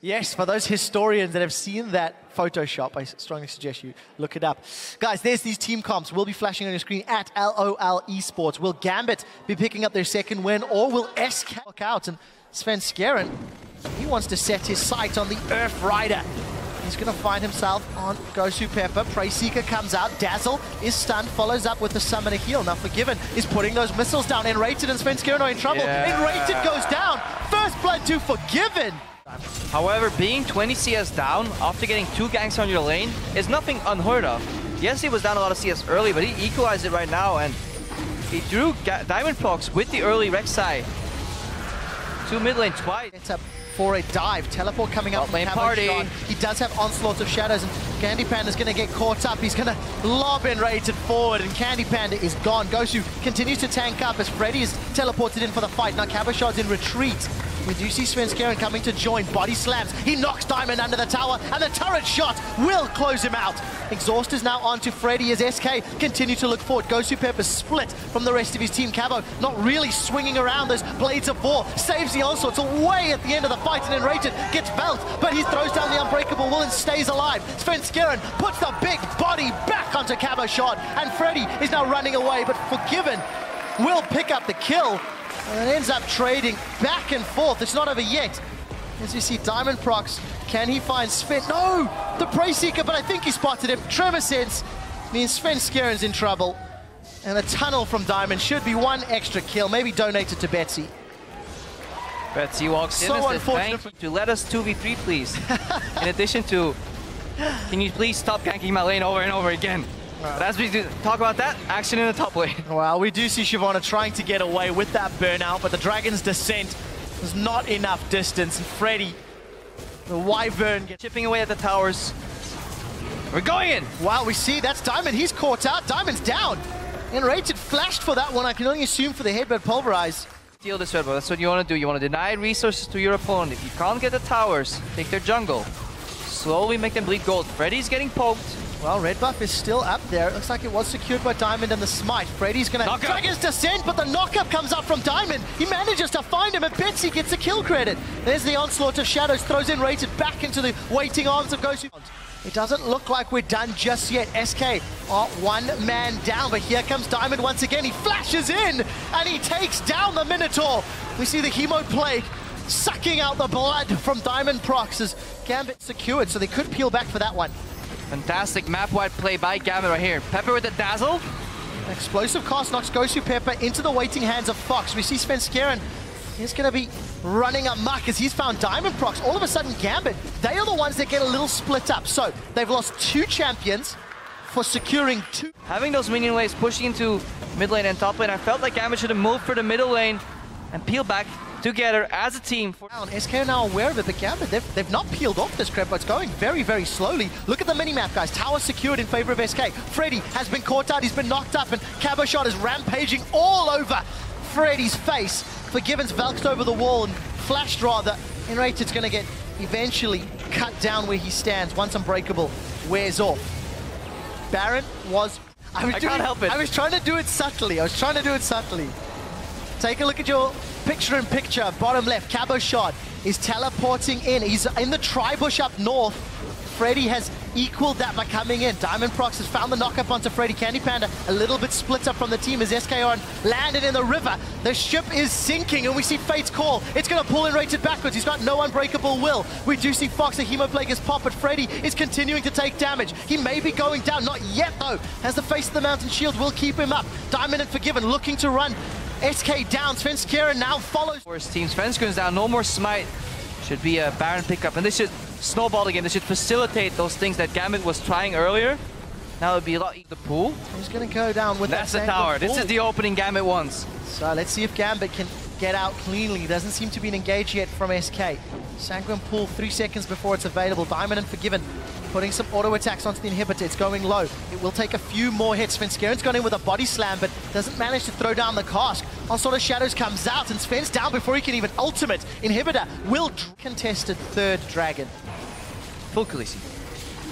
Yes, for those historians that have seen that Photoshop, I strongly suggest you look it up. Guys, there's these team comps. Will be flashing on your screen at LOL Esports. Will Gambit be picking up their second win, or will SK look out? And Sven Skeren, he wants to set his sight on the Earth Rider. He's going to find himself on Gosu Pepper. Prey Seeker comes out. Dazzle is stunned, follows up with the Summoner Heal. Now Forgiven is putting those missiles down. Enrated and Sven Skeren are in trouble. Enrated goes down. First blood to Forgiven. However, being 20 CS down after getting 2 ganks on your lane is nothing unheard of. Yes, he was down a lot of CS early, but he equalized it right now, and he drew Diamond Procs with the early Rek'Sai to mid lane twice. It's up for a dive. Teleport coming up from lane party. He does have Onslaught of Shadows, and Candy Panda's going to get caught up. He's going to lob Enrated forward, and Candy Panda is gone. Gosu continues to tank up as Freddy is teleported in for the fight. Now Cabochard's in retreat. We do see Sven Skeren coming to join. Body slams. He knocks Diamond under the tower, and the turret shot will close him out. Exhaust is now on to Freddy as SK continue to look forward. Gosu Pepper split from the rest of his team. Cabo not really swinging around those Blades of War. Saves the onslaught. It's away at the end of the fight, and Enrated gets belt, but he throws down the Unbreakable Will and stays alive. Sven Skeren puts the big body back onto Cabochard, and Freddy is now running away, but Forgiven will pick up the kill. And it ends up trading back and forth. It's not over yet. As you see, Diamond Procs, can he find Sven? No! The Prey Seeker, but I think he spotted him. Tremor Sense means Sven Skeren's in trouble. And a tunnel from Diamond should be one extra kill. Maybe donate it to Betsy. Betsy walks in and says, thank you to let us 2v3, please. In addition to, can you please stop ganking my lane over and over again? But as we talk about that, action in the top lane. Well, we do see Shyvana trying to get away with that burnout, but the Dragon's Descent was not enough distance. And Freddy, the Wyvern, chipping away at the towers. We're going in! Wow, we see that's Diamond. He's caught out. Diamond's down. Enrated flashed for that one. I can only assume for the headbutt pulverize. Steal this red, that's what you want to do. You want to deny resources to your opponent. If you can't get the towers, take their jungle. Slowly make them bleed gold. Freddy's getting poked. Well, red buff is still up there. It looks like it was secured by Diamond and the smite. Freddy's gonna Dragon's Descent, but the knockup comes up from Diamond. He manages to find him, and Betsy gets a kill credit. There's the Onslaught of Shadows, throws Enrated back into the waiting arms of Gosu. It doesn't look like we're done just yet. SK are one man down, but here comes Diamond once again. He flashes in, and he takes down the Minotaur. We see the Hemo Plague sucking out the blood from Diamond Procs as Gambit secured, so they could peel back for that one. Fantastic map-wide play by Gambit right here. Pepper with the Dazzle. Explosive cast knocks Gosu Pepper into the waiting hands of Fox. We see Sven Skeren. He's going to be running amok as he's found Diamond Procs. All of a sudden, Gambit, they are the ones that get a little split up. So they've lost 2 champions for securing 2. Having those minion waves pushing into mid lane and top lane, I felt like Gambit should have moved for the middle lane and peel back together as a team. SK are now aware of it, but Gambit, they've not peeled off this crap, but it's going very, very slowly. Look at the minimap, guys. Tower secured in favor of SK. Freddy has been caught out, he's been knocked up, and Cabochard is rampaging all over Freddy's face. Forgiven's velced over the wall and flashed rather. Enrated's going to get eventually cut down where he stands once Unbreakable wears off. Baron was... I can't help it. I was trying to do it subtly. Take a look at your picture-in-picture, bottom left. Cabochard is teleporting in. He's in the tri-bush up north. Freddy has equaled that by coming in. Diamond Procs has found the knock-up onto Freddy. Candy Panda a little bit split up from the team as SKR landed in the river. The ship is sinking, and we see Fate's Call. It's going to pull Enrated backwards. He's got no Unbreakable Will. We do see Fox, a Hemoplague is pop, but Freddy is continuing to take damage. He may be going down, not yet though, as the face of the Mountain Shield will keep him up. Diamond and Forgiven looking to run SK down. Sven Skeren now follows. Worst team. Sven Skeren's down. No more smite. Should be a Baron pickup. And this should snowball again. This should facilitate those things that Gambit was trying earlier. Now it would be a lot easier to pull. He's going to go down with that's the tower. This is the opening Gambit wants. So let's see if Gambit can get out cleanly. Doesn't seem to be engaged yet from SK. Sanguine Pool 3 seconds before it's available. Diamond and Forgiven putting some auto attacks onto the inhibitor. It's going low. It will take a few more hits. Sven Skeren's gone in with a body slam, but doesn't manage to throw down the cask. Onslaught of Shadows comes out, and Sven's down before he can even ultimate. Inhibitor will contested 3rd Dragon. Full Khaleesi.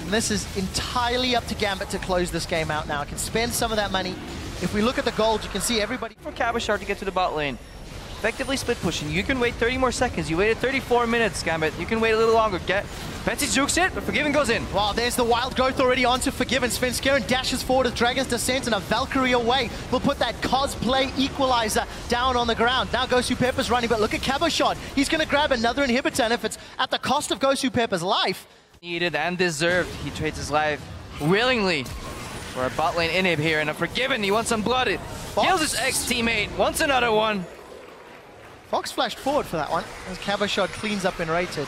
And this is entirely up to Gambit to close this game out now. Can spend some of that money. If we look at the gold, you can see everybody... For Cabochard to get to the bot lane. effectively split pushing. You can wait 30 more seconds. You waited 34 minutes, Gambit. You can wait a little longer. Betsy jukes it, but Forgiven goes in. Wow, there's the wild growth already onto Forgiven. Svenskeren dashes forward with Dragon's Descent and a Valkyrie away. Will put that cosplay equalizer down on the ground. Now Gosu Pepper's running, but look at Caboshot. He's going to grab another inhibitor, and if it's at the cost of Gosu Pepper's life... Needed and deserved. He trades his life willingly for a bot lane inhib here, and a Forgiven. He wants some blood. It kills his ex-teammate. Wants another one. Fox flashed forward for that one as Caboshot cleans up in rated.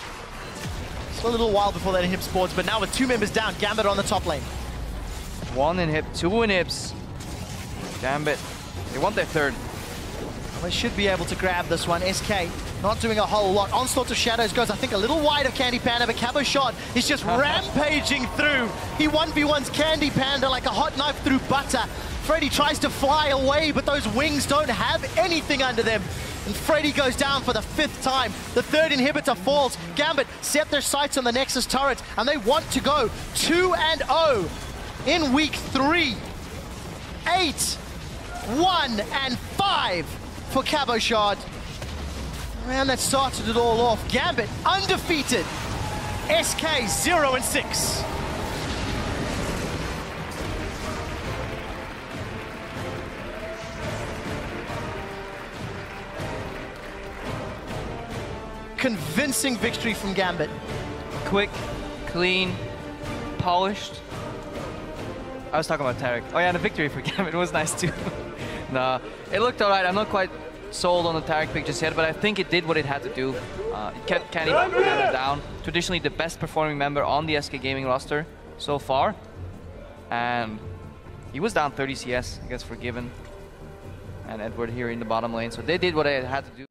Still a little while before that inhib spawns, but now with 2 members down, Gambit on the top lane. 1 inhib, 2 inhibs. Gambit, they want their third. Well, they should be able to grab this one. SK not doing a whole lot. Onslaught of Shadows goes, I think, a little wide of Candy Panda, but Caboshot is just rampaging through. He 1v1s Candy Panda like a hot knife through butter. Freddy tries to fly away, but those wings don't have anything under them. And Freddy goes down for the 5th time. The 3rd inhibitor falls. Gambit set their sights on the Nexus turret, and they want to go 2-0 in week 3. 8, 1, and 5 for Caboshot. Man, that started it all off. Gambit undefeated. SK 0-6. Convincing victory from Gambit. Quick, clean, polished. I was talking about Tarek. Oh yeah, the victory for Gambit was nice too. Nah, it looked alright. I'm not quite sold on the Tarek pick just yet, but I think it did what it had to do. It kept Candy Panda down. Traditionally the best performing member on the SK Gaming roster so far. And he was down 30 CS against Forgiven and Edward here in the bottom lane. So they did what they had to do.